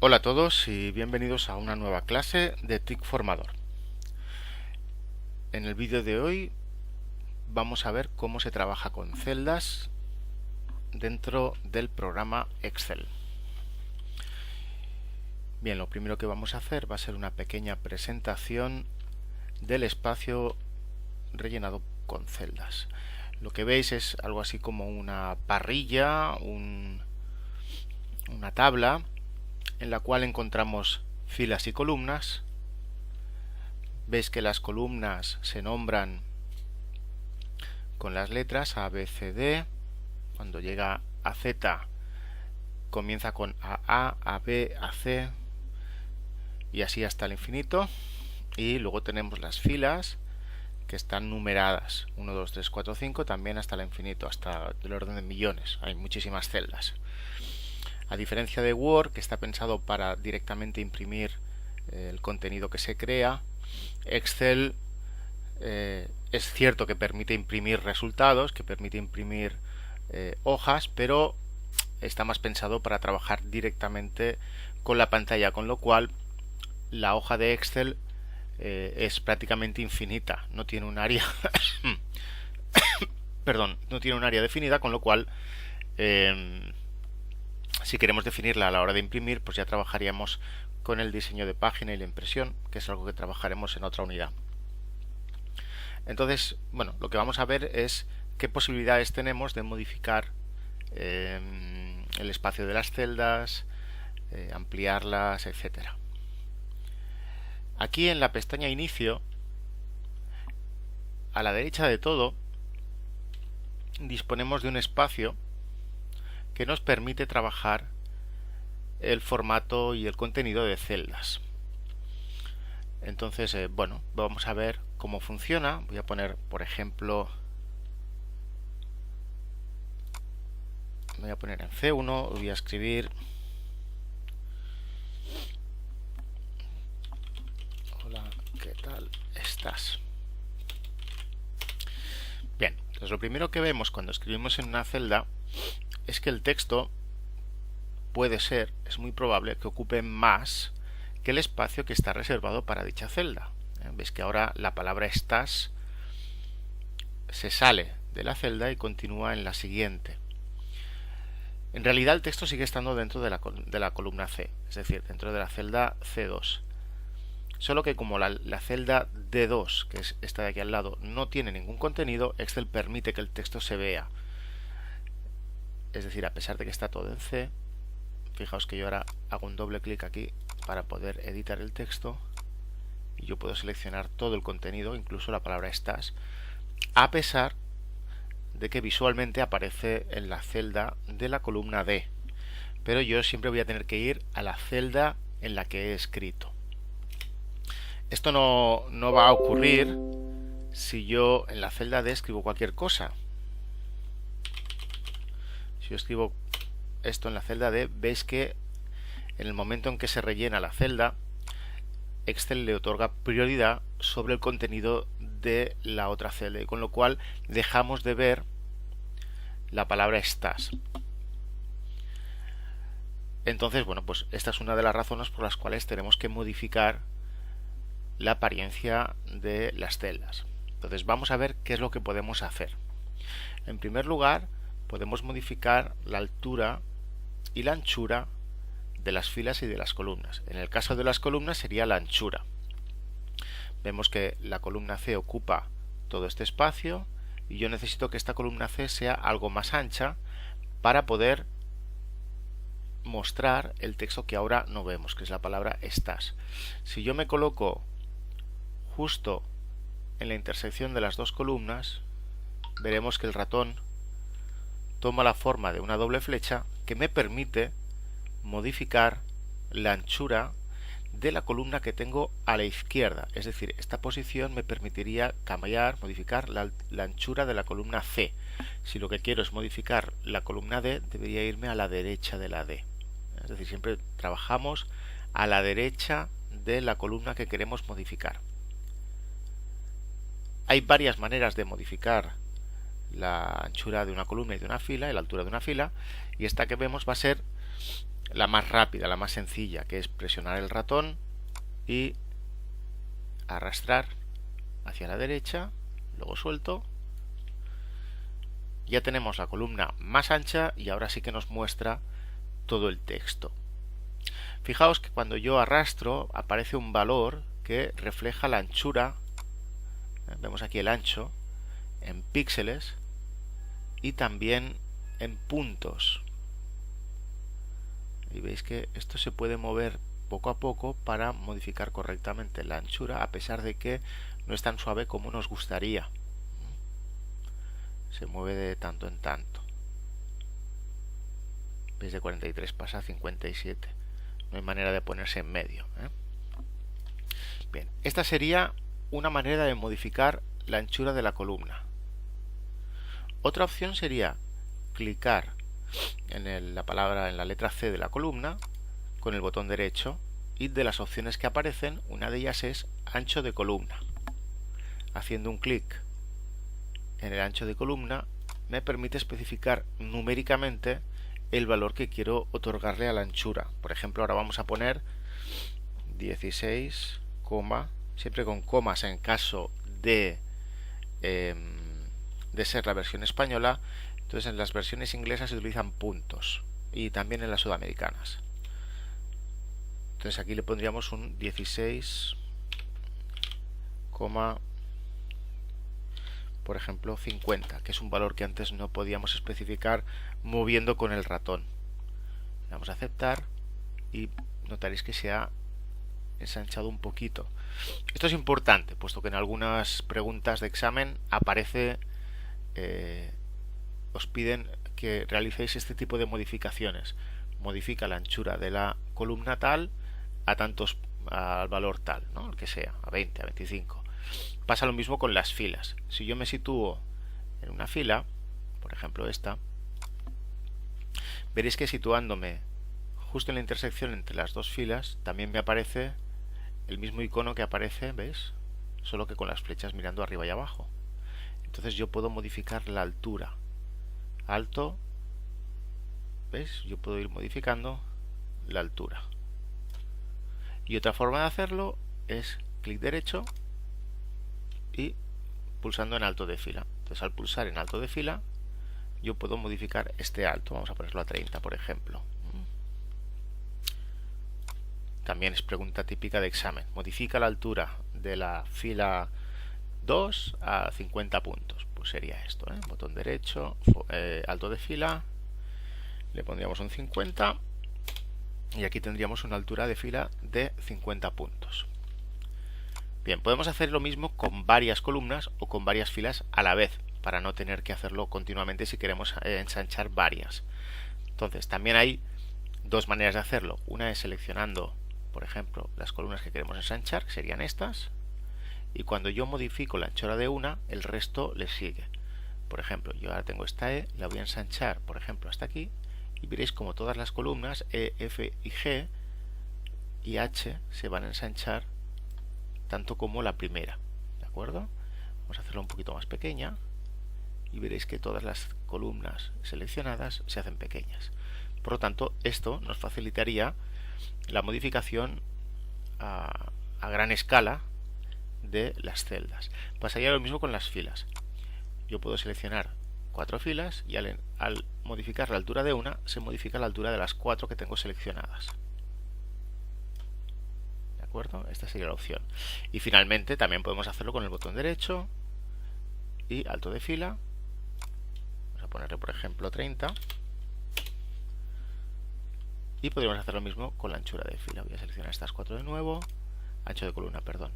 Hola a todos y bienvenidos a una nueva clase de TIC Formador. En el vídeo de hoy vamos a ver cómo se trabaja con celdas dentro del programa Excel. Bien, lo primero que vamos a hacer va a ser una pequeña presentación del espacio rellenado con celdas. Lo que veis es algo así como una parrilla, una tabla en la cual encontramos filas y columnas. Veis que las columnas se nombran con las letras A, B, C, D. Cuando llega a Z comienza con A, B, A, C y así hasta el infinito. Y luego tenemos las filas que están numeradas 1, 2, 3, 4, 5 también hasta el infinito, hasta el orden de millones. Hay muchísimas celdas. A diferencia de Word, que está pensado para directamente imprimir el contenido que se crea, Excel es cierto que permite imprimir resultados, que permite imprimir hojas, pero está más pensado para trabajar directamente con la pantalla, con lo cual la hoja de Excel es prácticamente infinita, no tiene un área perdón, no tiene un área definida, con lo cual si queremos definirla a la hora de imprimir, pues ya trabajaríamos con el diseño de página y la impresión, que es algo que trabajaremos en otra unidad. Entonces, bueno, lo que vamos a ver es qué posibilidades tenemos de modificar el espacio de las celdas, ampliarlas, etcétera. Aquí en la pestaña Inicio, a la derecha de todo, disponemos de un espacio que nos permite trabajar el formato y el contenido de celdas. Entonces, bueno, vamos a ver cómo funciona. Voy a poner, por ejemplo, voy a poner en C1, voy a escribir hola, ¿qué tal estás? Bien, entonces lo primero que vemos cuando escribimos en una celda es que el texto es muy probable que ocupe más que el espacio que está reservado para dicha celda. Veis que ahora la palabra estás se sale de la celda y continúa en la siguiente. En realidad el texto sigue estando dentro de la columna C, es decir, dentro de la celda C2. Solo que como la celda D2, que es esta de aquí al lado, no tiene ningún contenido, Excel permite que el texto se vea. Es decir, a pesar de que está todo en C, fijaos que yo ahora hago un doble clic aquí para poder editar el texto y yo puedo seleccionar todo el contenido, incluso la palabra estás, a pesar de que visualmente aparece en la celda de la columna D. Pero yo siempre voy a tener que ir a la celda en la que he escrito. Esto no va a ocurrir si yo en la celda D escribo cualquier cosa. Si yo escribo esto en la celda D, veis que en el momento en que se rellena la celda, Excel le otorga prioridad sobre el contenido de la otra celda, y con lo cual dejamos de ver la palabra estás. Entonces, bueno, pues esta es una de las razones por las cuales tenemos que modificar la apariencia de las celdas. Entonces vamos a ver qué es lo que podemos hacer. En primer lugar, podemos modificar la altura y la anchura de las filas y de las columnas. En el caso de las columnas sería la anchura. Vemos que la columna C ocupa todo este espacio y yo necesito que esta columna C sea algo más ancha para poder mostrar el texto que ahora no vemos, que es la palabra estás. Si yo me coloco justo en la intersección de las dos columnas, veremos que el ratón toma la forma de una doble flecha que me permite modificar la anchura de la columna que tengo a la izquierda. Es decir, esta posición me permitiría modificar la anchura de la columna C. Si lo que quiero es modificar la columna D, debería irme a la derecha de la D. Es decir, siempre trabajamos a la derecha de la columna que queremos modificar. Hay varias maneras de modificar la anchura de una columna y de una fila, y la altura de una fila, y esta que vemos va a ser la más rápida, la más sencilla, que es presionar el ratón y arrastrar hacia la derecha, luego suelto. Ya tenemos la columna más ancha y ahora sí que nos muestra todo el texto. Fijaos que cuando yo arrastro aparece un valor que refleja la anchura, vemos aquí el ancho, en píxeles y también en puntos. Y veis que esto se puede mover poco a poco para modificar correctamente la anchura, a pesar de que no es tan suave como nos gustaría. Se mueve de tanto en tanto. Veis, de 43 pasa a 57. No hay manera de ponerse en medio. Bien, esta sería una manera de modificar la anchura de la columna. Otra opción sería clicar en la letra C de la columna con el botón derecho y de las opciones que aparecen, una de ellas es ancho de columna. Haciendo un clic en el ancho de columna me permite especificar numéricamente el valor que quiero otorgarle a la anchura. Por ejemplo, ahora vamos a poner 16, siempre con comas en caso de ser la versión española. Entonces en las versiones inglesas se utilizan puntos y también en las sudamericanas. Entonces aquí le pondríamos un 16, por ejemplo 50, que es un valor que antes no podíamos especificar moviendo con el ratón. Le damos a aceptar y notaréis que se ha ensanchado un poquito. Esto es importante, puesto que en algunas preguntas de examen aparece, os piden que realicéis este tipo de modificaciones. Modifica la anchura de la columna tal al valor tal, ¿no? El que sea, a 20, a 25. Pasa lo mismo con las filas. Si yo me sitúo en una fila, por ejemplo esta, veréis que situándome justo en la intersección entre las dos filas, también me aparece el mismo icono que aparece, ¿ves? Solo que con las flechas mirando arriba y abajo. Entonces yo puedo modificar la altura. Alto, ¿ves? Yo puedo ir modificando la altura. Y otra forma de hacerlo es clic derecho y pulsando en alto de fila. Entonces al pulsar en alto de fila yo puedo modificar este alto. Vamos a ponerlo a 30, por ejemplo. También es pregunta típica de examen. Modifica la altura de la fila 2 a 50 puntos. Pues sería esto, botón derecho, alto de fila, le pondríamos un 50 y aquí tendríamos una altura de fila de 50 puntos. Bien, podemos hacer lo mismo con varias columnas o con varias filas a la vez, para no tener que hacerlo continuamente si queremos ensanchar varias. Entonces, también hay dos maneras de hacerlo. Una es seleccionando, por ejemplo, las columnas que queremos ensanchar, que serían estas, y cuando yo modifico la anchura de una, el resto le sigue. Por ejemplo, yo ahora tengo esta E, la voy a ensanchar, por ejemplo, hasta aquí, y veréis como todas las columnas E, F y G y H se van a ensanchar tanto como la primera, ¿de acuerdo? Vamos a hacerla un poquito más pequeña y veréis que todas las columnas seleccionadas se hacen pequeñas. Por lo tanto, esto nos facilitaría la modificación a gran escala de las celdas. Pasaría lo mismo con las filas. Yo puedo seleccionar 4 filas y al modificar la altura de una, se modifica la altura de las 4 que tengo seleccionadas. ¿De acuerdo? Esta sería la opción. Y finalmente también podemos hacerlo con el botón derecho y alto de fila. Vamos a ponerle, por ejemplo, 30. Y podríamos hacer lo mismo con la anchura de fila. Voy a seleccionar estas 4 de nuevo. Ancho de columna, perdón.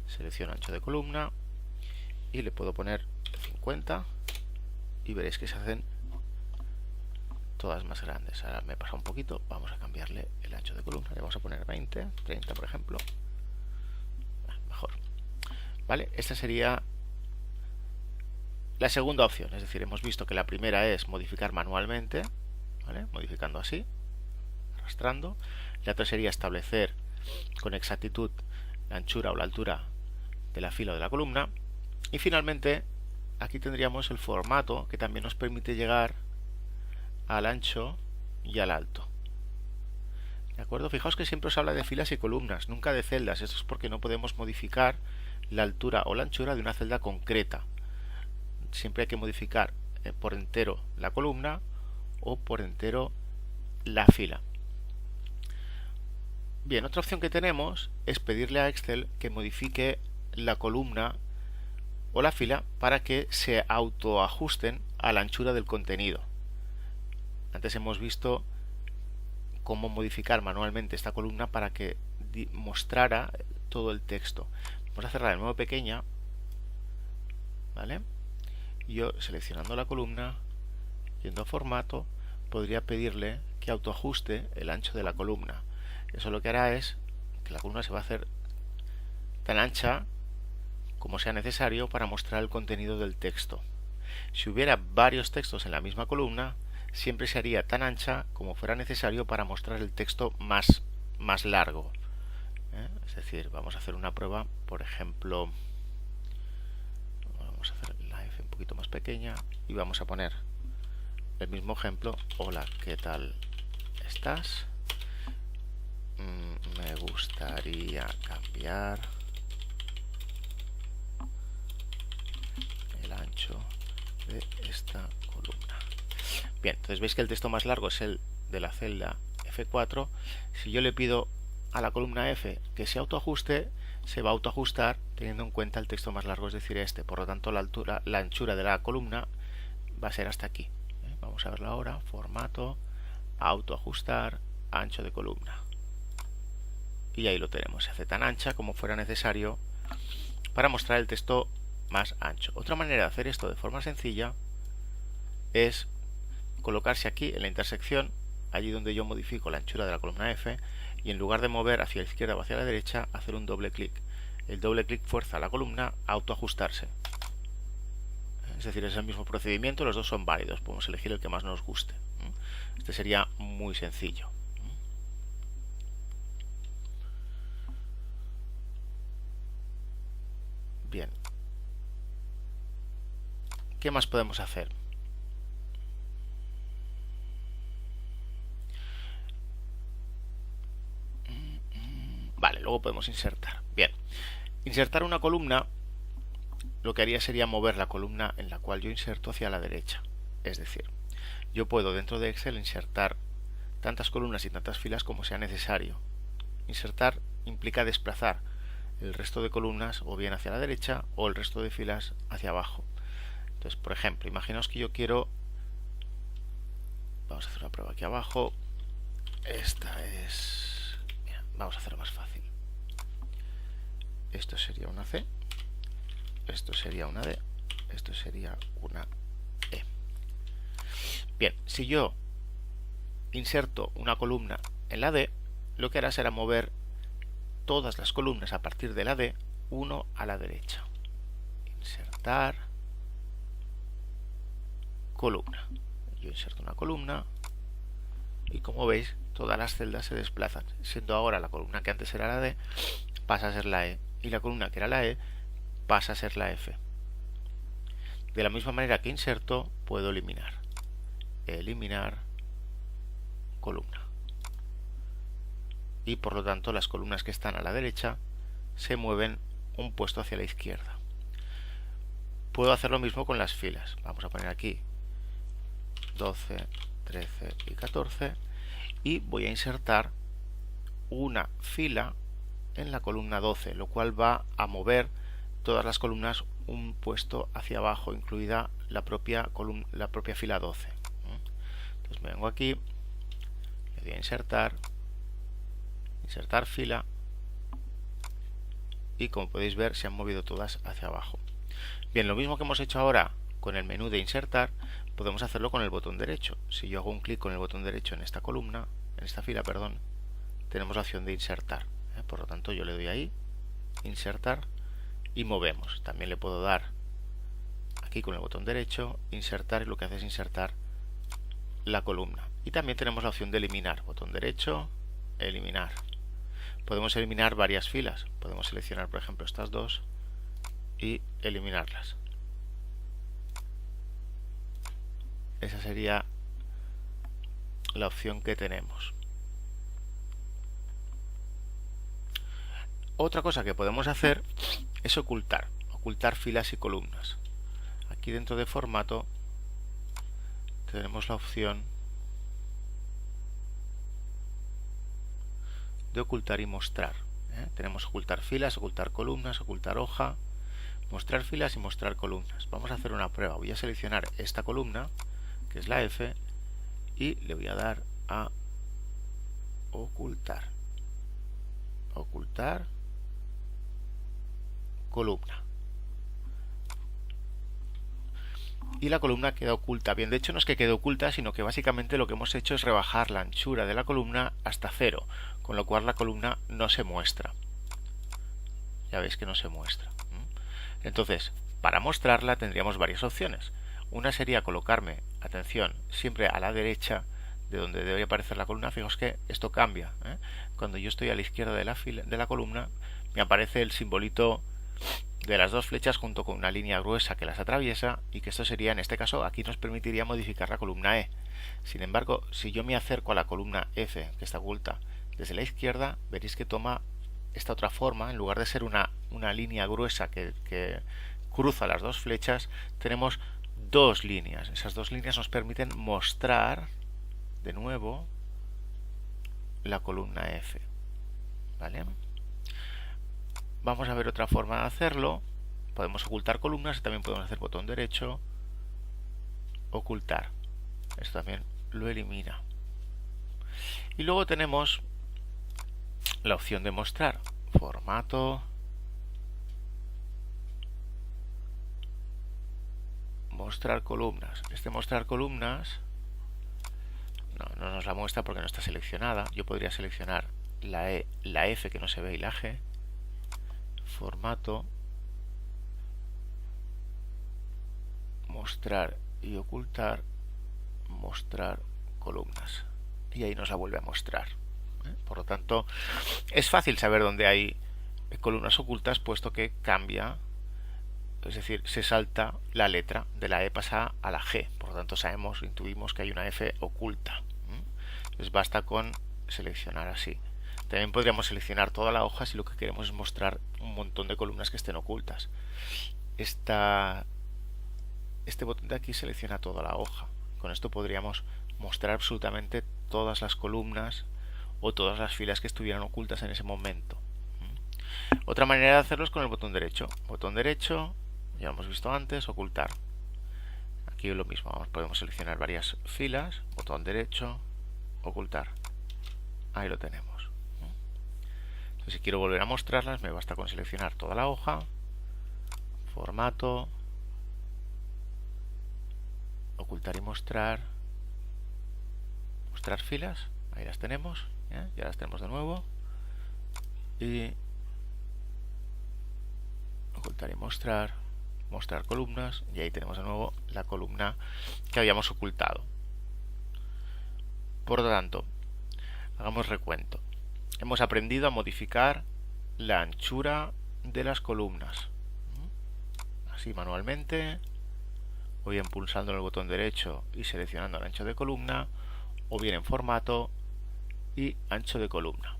Selecciono ancho de columna y le puedo poner 50 y veréis que se hacen todas más grandes. Ahora me pasa un poquito, vamos a cambiarle el ancho de columna, le vamos a poner 20, 30 por ejemplo. Mejor. Vale, esta sería la segunda opción, es decir, hemos visto que la primera es modificar manualmente, ¿vale? Modificando así, arrastrando. La otra sería establecer con exactitud la anchura o la altura de la fila o de la columna. Y finalmente aquí tendríamos el formato, que también nos permite llegar al ancho y al alto. ¿De acuerdo? Fijaos que siempre os habla de filas y columnas, nunca de celdas. Esto es porque no podemos modificar la altura o la anchura de una celda concreta. Siempre hay que modificar por entero la columna o por entero la fila. Bien, otra opción que tenemos es pedirle a Excel que modifique la columna o la fila para que se autoajusten a la anchura del contenido. Antes hemos visto cómo modificar manualmente esta columna para que mostrara todo el texto. Vamos a hacerla de nuevo pequeña, ¿vale? Yo seleccionando la columna, yendo a formato, podría pedirle que autoajuste el ancho de la columna. Eso lo que hará es que la columna se va a hacer tan ancha como sea necesario para mostrar el contenido del texto. Si hubiera varios textos en la misma columna, siempre se haría tan ancha como fuera necesario para mostrar el texto más largo. Es decir, vamos a hacer una prueba, por ejemplo, vamos a hacer la F un poquito más pequeña y vamos a poner el mismo ejemplo. Hola, ¿qué tal estás? Me gustaría cambiar el ancho de esta columna. Bien, entonces veis que el texto más largo es el de la celda F4. Si yo le pido a la columna F que se autoajuste, se va a autoajustar teniendo en cuenta el texto más largo, es decir, este. Por lo tanto, la anchura de la columna va a ser hasta aquí. Vamos a verlo ahora. Formato, autoajustar, ancho de columna. Y ahí lo tenemos. Se hace tan ancha como fuera necesario para mostrar el texto más ancho. Otra manera de hacer esto de forma sencilla es colocarse aquí en la intersección, allí donde yo modifico la anchura de la columna F, y en lugar de mover hacia la izquierda o hacia la derecha, hacer un doble clic. El doble clic fuerza a la columna a autoajustarse. Es decir, es el mismo procedimiento, los dos son válidos, podemos elegir el que más nos guste. Este sería muy sencillo. Bien. ¿Qué más podemos hacer? Vale, luego podemos insertar. Bien. Insertar una columna, lo que haría sería mover la columna en la cual yo inserto hacia la derecha. Es decir, yo puedo dentro de Excel insertar tantas columnas y tantas filas como sea necesario. Insertar implica desplazar el resto de columnas o bien hacia la derecha o el resto de filas hacia abajo. Entonces, por ejemplo, imaginaos que yo quiero, vamos a hacer una prueba aquí abajo. Esta es, mira, vamos a hacerlo más fácil. Esto sería una C, esto sería una D, esto sería una E. Bien, si yo inserto una columna en la D, lo que hará será mover todas las columnas a partir de la D, uno a la derecha. Insertar columna. Yo inserto una columna y como veis todas las celdas se desplazan, siendo ahora la columna que antes era la D pasa a ser la E y la columna que era la E pasa a ser la F. De la misma manera que inserto, puedo eliminar. Eliminar columna. Y por lo tanto las columnas que están a la derecha se mueven un puesto hacia la izquierda. Puedo hacer lo mismo con las filas. Vamos a poner aquí 12, 13 y 14 y voy a insertar una fila en la columna 12, lo cual va a mover todas las columnas un puesto hacia abajo, incluida la propia fila 12. Entonces me vengo aquí, le doy a insertar fila y como podéis ver se han movido todas hacia abajo. Bien, lo mismo que hemos hecho ahora con el menú de insertar, podemos hacerlo con el botón derecho. Si yo hago un clic con el botón derecho en esta columna, en esta fila, perdón, tenemos la opción de insertar. Por lo tanto yo le doy ahí, insertar y movemos. También le puedo dar aquí con el botón derecho, insertar, y lo que hace es insertar la columna. Y también tenemos la opción de eliminar. Botón derecho, eliminar. Podemos eliminar varias filas. Podemos seleccionar, por ejemplo, estas dos y eliminarlas. Esa sería la opción que tenemos. Otra cosa que podemos hacer es ocultar filas y columnas. Aquí dentro de formato tenemos la opción de ocultar y mostrar. Tenemos ocultar filas, ocultar columnas, ocultar hoja, mostrar filas y mostrar columnas. Vamos a hacer una prueba. Voy a seleccionar esta columna, que es la F, y le voy a dar a ocultar. Ocultar columna. Y la columna queda oculta. Bien, de hecho no es que quede oculta, sino que básicamente lo que hemos hecho es rebajar la anchura de la columna hasta 0, con lo cual la columna no se muestra. Ya veis que no se muestra. Entonces, para mostrarla tendríamos varias opciones. Una sería colocarme, atención, siempre a la derecha de donde debe aparecer la columna. Fijaos que esto cambia. Cuando yo estoy a la izquierda de la columna, me aparece el simbolito de las dos flechas junto con una línea gruesa que las atraviesa, y que esto sería, en este caso, aquí nos permitiría modificar la columna E. Sin embargo, si yo me acerco a la columna F, que está oculta, desde la izquierda, veréis que toma esta otra forma. En lugar de ser una línea gruesa que cruza las dos flechas, tenemos dos líneas. Esas dos líneas nos permiten mostrar de nuevo la columna F. ¿Vale? Vamos a ver otra forma de hacerlo. Podemos ocultar columnas y también podemos hacer botón derecho, ocultar. Esto también lo elimina. Y luego tenemos la opción de mostrar. Formato, mostrar columnas. Mostrar columnas no nos la muestra porque no está seleccionada. Yo podría seleccionar la E, la F que no se ve y la G. Formato, mostrar y ocultar, mostrar columnas, y ahí nos la vuelve a mostrar. Por lo tanto, es fácil saber dónde hay columnas ocultas, puesto que cambia, es decir, se salta la letra de la E, pasa a la G. Por lo tanto, intuimos que hay una F oculta. Entonces basta con seleccionar así. También podríamos seleccionar toda la hoja si lo que queremos es mostrar un montón de columnas que estén ocultas. Este botón de aquí selecciona toda la hoja. Con esto podríamos mostrar absolutamente todas las columnas o todas las filas que estuvieran ocultas en ese momento. Otra manera de hacerlo es con el botón derecho. Botón derecho, ya lo hemos visto antes, ocultar. Aquí es lo mismo, podemos seleccionar varias filas, botón derecho, ocultar. Ahí lo tenemos. Si quiero volver a mostrarlas, me basta con seleccionar toda la hoja, formato, ocultar y mostrar filas. Ahí las tenemos, ya las tenemos de nuevo, y ocultar y mostrar columnas, y ahí tenemos de nuevo la columna que habíamos ocultado. Por lo tanto, hagamos recuento. Hemos aprendido a modificar la anchura de las columnas, así manualmente, o bien pulsando el botón derecho y seleccionando el ancho de columna, o bien en formato y ancho de columna.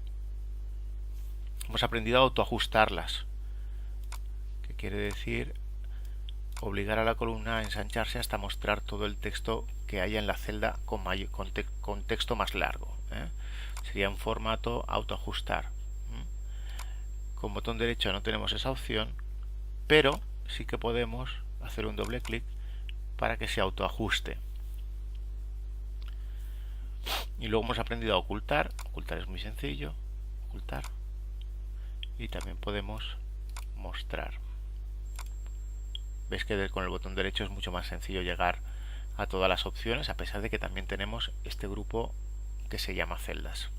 Hemos aprendido a autoajustarlas, que quiere decir obligar a la columna a ensancharse hasta mostrar todo el texto que haya en la celda con texto más largo. Sería en formato autoajustar. Con botón derecho no tenemos esa opción, pero sí que podemos hacer un doble clic para que se autoajuste. Y luego hemos aprendido a ocultar. Ocultar es muy sencillo. Ocultar. Y también podemos mostrar. Veis que con el botón derecho es mucho más sencillo llegar a todas las opciones, a pesar de que también tenemos este grupo que se llama celdas.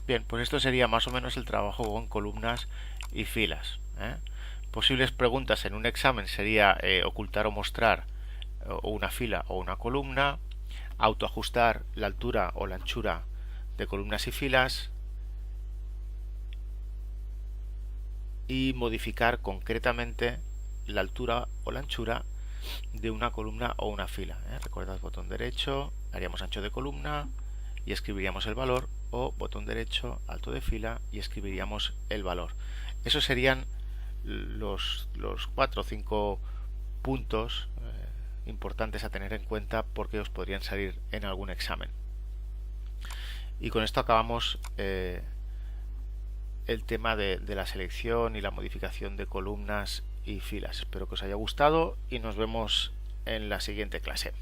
Bien, pues esto sería más o menos el trabajo con columnas y filas. Posibles preguntas en un examen sería ocultar o mostrar o una fila o una columna, autoajustar la altura o la anchura de columnas y filas, y modificar concretamente la altura o la anchura de una columna o una fila. Recordad, botón derecho, haríamos ancho de columna y escribiríamos el valor o botón derecho, alto de fila y escribiríamos el valor. Esos serían los 4 o 5 puntos importantes a tener en cuenta porque os podrían salir en algún examen. Y con esto acabamos el tema de la selección y la modificación de columnas y filas. Espero que os haya gustado y nos vemos en la siguiente clase.